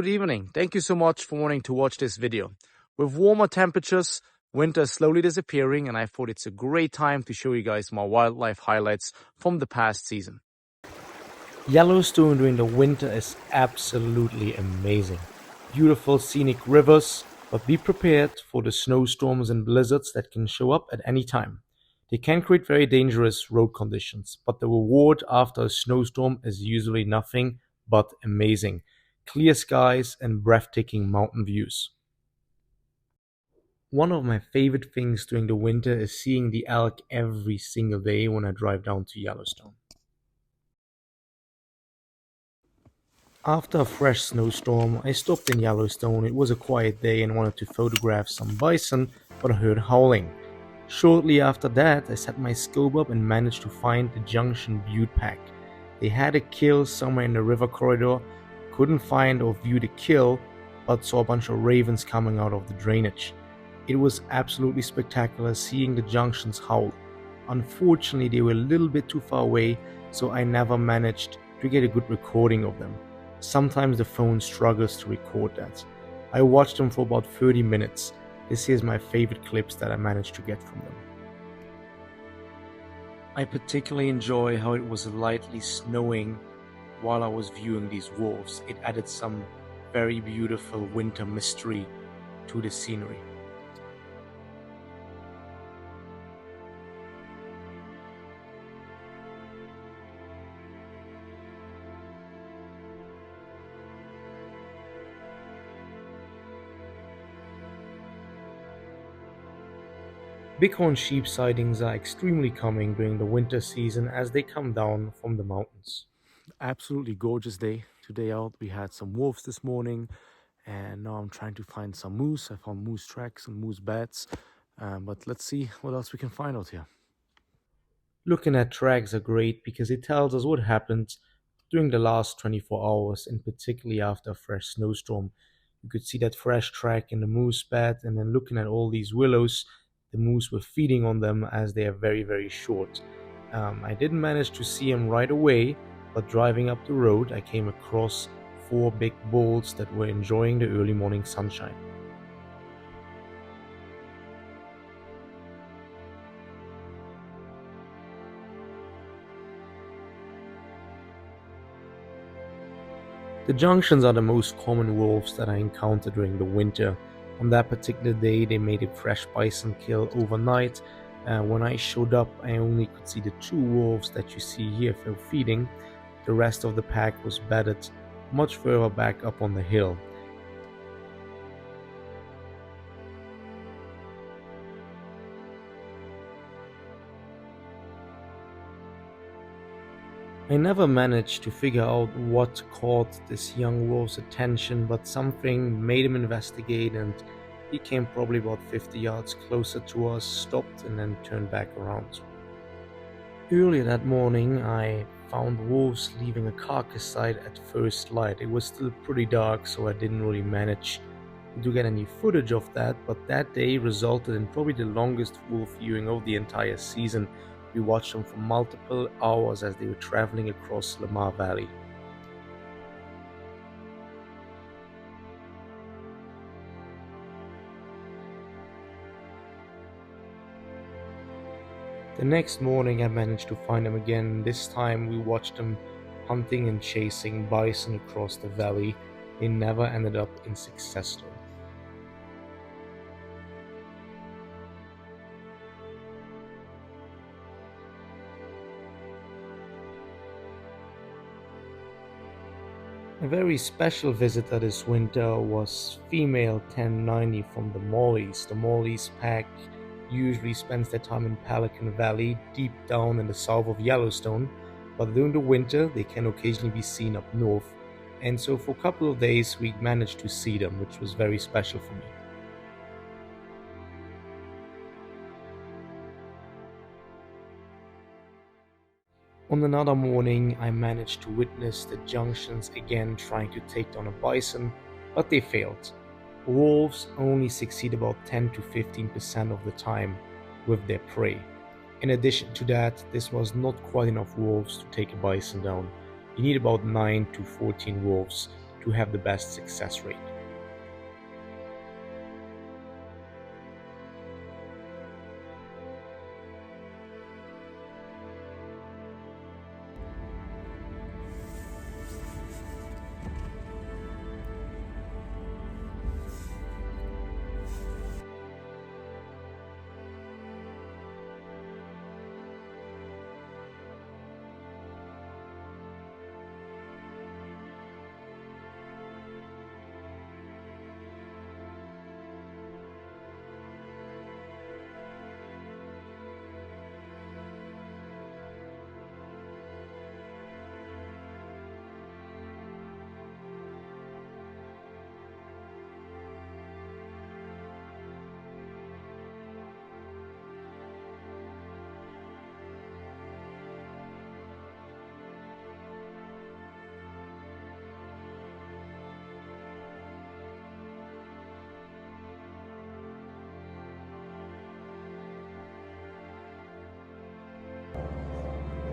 good evening. Thank you so much for wanting to watch this video. With warmer temperatures, winter is slowly disappearing, and I thought it's a great time to show you guys my wildlife highlights from the past season. Yellowstone during the winter is absolutely amazing. Beautiful scenic rivers, but be prepared for the snowstorms and blizzards that can show up at any time. They can create very dangerous road conditions, but the reward after a snowstorm is usually nothing but amazing. Clear skies and breathtaking mountain views. One of my favorite things during the winter is seeing the elk every single day when I drive down to Yellowstone. After a fresh snowstorm, I stopped in Yellowstone. It was a quiet day and wanted to photograph some bison, but I heard howling. Shortly after that, I set my scope up and managed to find the Junction butte pack. They had a kill somewhere in the river corridor. Couldn't find or view the kill, but saw a bunch of ravens coming out of the drainage. It was absolutely spectacular seeing the Junctions howl. Unfortunately, they were a little bit too far away, so I never managed to get a good recording of them. Sometimes the phone struggles to record that. I watched them for about 30 minutes. This is my favorite clips that I managed to get from them. I particularly enjoy how it was lightly snowing while I was viewing these wolves. It added some very beautiful winter mystery to the scenery. Bighorn sheep sightings are extremely common during the winter season as they come down from the mountains. Absolutely gorgeous day today out. We had some wolves this morning, and now I'm trying to find some moose. I found moose tracks and moose beds, but let's see what else we can find out here. Looking at tracks are great because it tells us what happened during the last 24 hours, and particularly after a fresh snowstorm. You could see that fresh track in the moose bed, and then looking at all these willows, the moose were feeding on them as they are very, very short. I didn't manage to see them right away, but driving up the road, I came across 4 big bulls that were enjoying the early morning sunshine. The Junctions are the most common wolves that I encounter during the winter. On that particular day, they made a fresh bison kill overnight. When I showed up, I only could see the 2 wolves that you see here feeding. The rest of the pack was bedded much further back up on the hill. I never managed to figure out what caught this young wolf's attention, but something made him investigate, and he came probably about 50 yards closer to us, stopped, and then turned back around. Earlier that morning, I found wolves leaving a carcass site at first light. It was still pretty dark, so I didn't really manage to get any footage of that, but that day resulted in probably the longest wolf viewing of the entire season. We watched them for multiple hours as they were traveling across Lamar Valley. The next morning I managed to find them again. This time we watched them hunting and chasing bison across the valley. They never ended up in success though. A very special visitor this winter was female 1090 from the Mollies. The Mollies pack usually spends their time in Pelican Valley, deep down in the south of Yellowstone, but during the winter they can occasionally be seen up north, and so for a couple of days we managed to see them, which was very special for me. On another morning, I managed to witness the Junctions again trying to take down a bison, but they failed. Wolves only succeed about 10 to 15% of the time with their prey. In addition to that, this was not quite enough wolves to take a bison down. You need about 9 to 14 wolves to have the best success rate.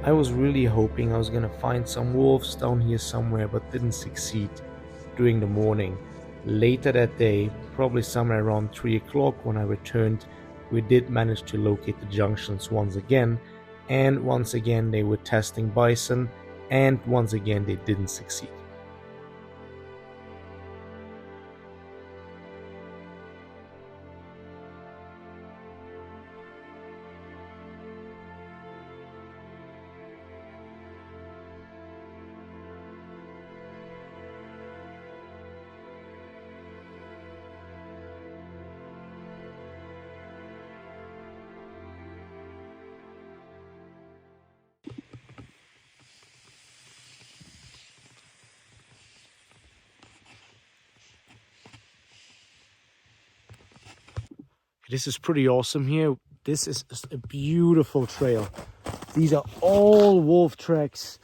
I was really hoping I was gonna find some wolves down here somewhere, but didn't succeed during the morning. Later that day, probably somewhere around 3 o'clock when I returned, we did manage to locate the junctions once again, and once again they were testing bison, and once again they didn't succeed. This is pretty awesome here. This is a beautiful trail. These are all wolf tracks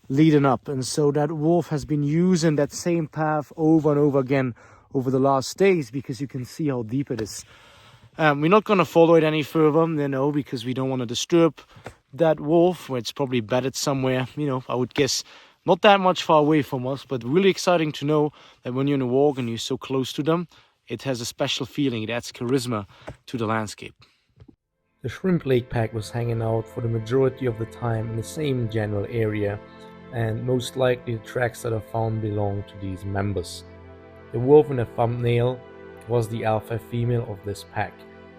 leading up, and so that wolf has been using that same path over and over again over the last days, because you can see how deep it is. We're not going to follow it any further, because we don't want to disturb that wolf, where it's probably bedded somewhere, I would guess not that much far away from us, but really exciting to know that when you're in a walk and you're so close to them, it has a special feeling. It adds charisma to the landscape. The shrimp lake pack was hanging out for the majority of the time in the same general area, and most likely the tracks that are found belong to these members. The wolf in the thumbnail was the alpha female of this pack,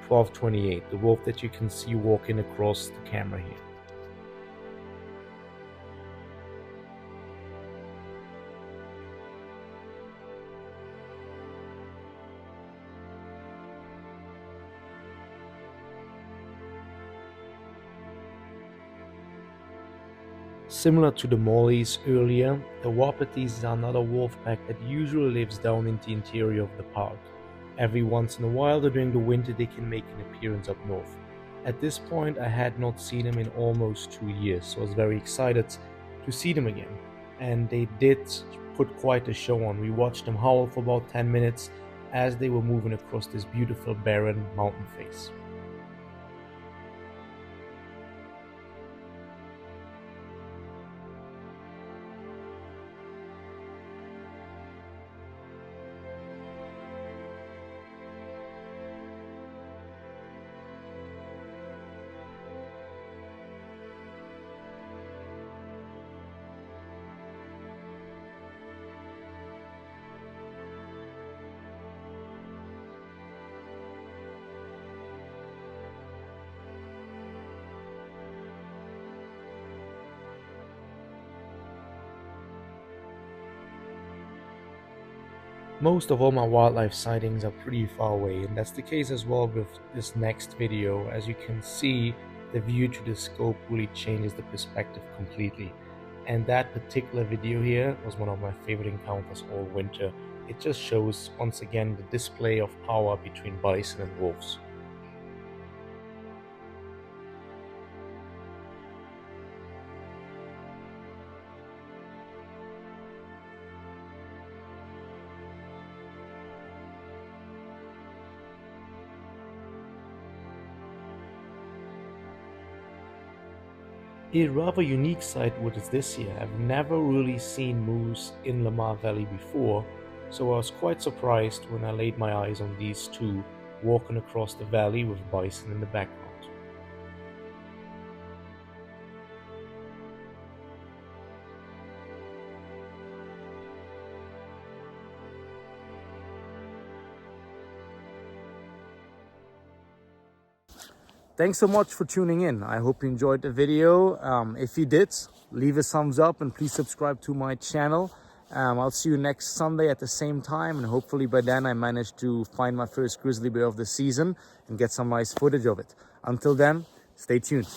1228, the wolf that you can see walking across the camera here. Similar to the Mollies earlier, the Wapatis are another wolf pack that usually lives down in the interior of the park. Every once in a while during the winter they can make an appearance up north. At this point I had not seen them in almost 2 years, so I was very excited to see them again. And they did put quite a show on. We watched them howl for about 10 minutes as they were moving across this beautiful barren mountain face. Most of all my wildlife sightings are pretty far away, and that's the case as well with this next video. As you can see, the view to the scope really changes the perspective completely. And that particular video here was one of my favorite encounters all winter. It just shows once again the display of power between bison and wolves. A rather unique sight was this year. I've never really seen moose in Lamar Valley before, so I was quite surprised when I laid my eyes on these two walking across the valley with bison in the background. Thanks so much for tuning in. I hope you enjoyed the video. If you did, leave a thumbs up and please subscribe to my channel. I'll see you next Sunday at the same time, and hopefully by then I managed to find my first grizzly bear of the season and get some nice footage of it. Until then, stay tuned.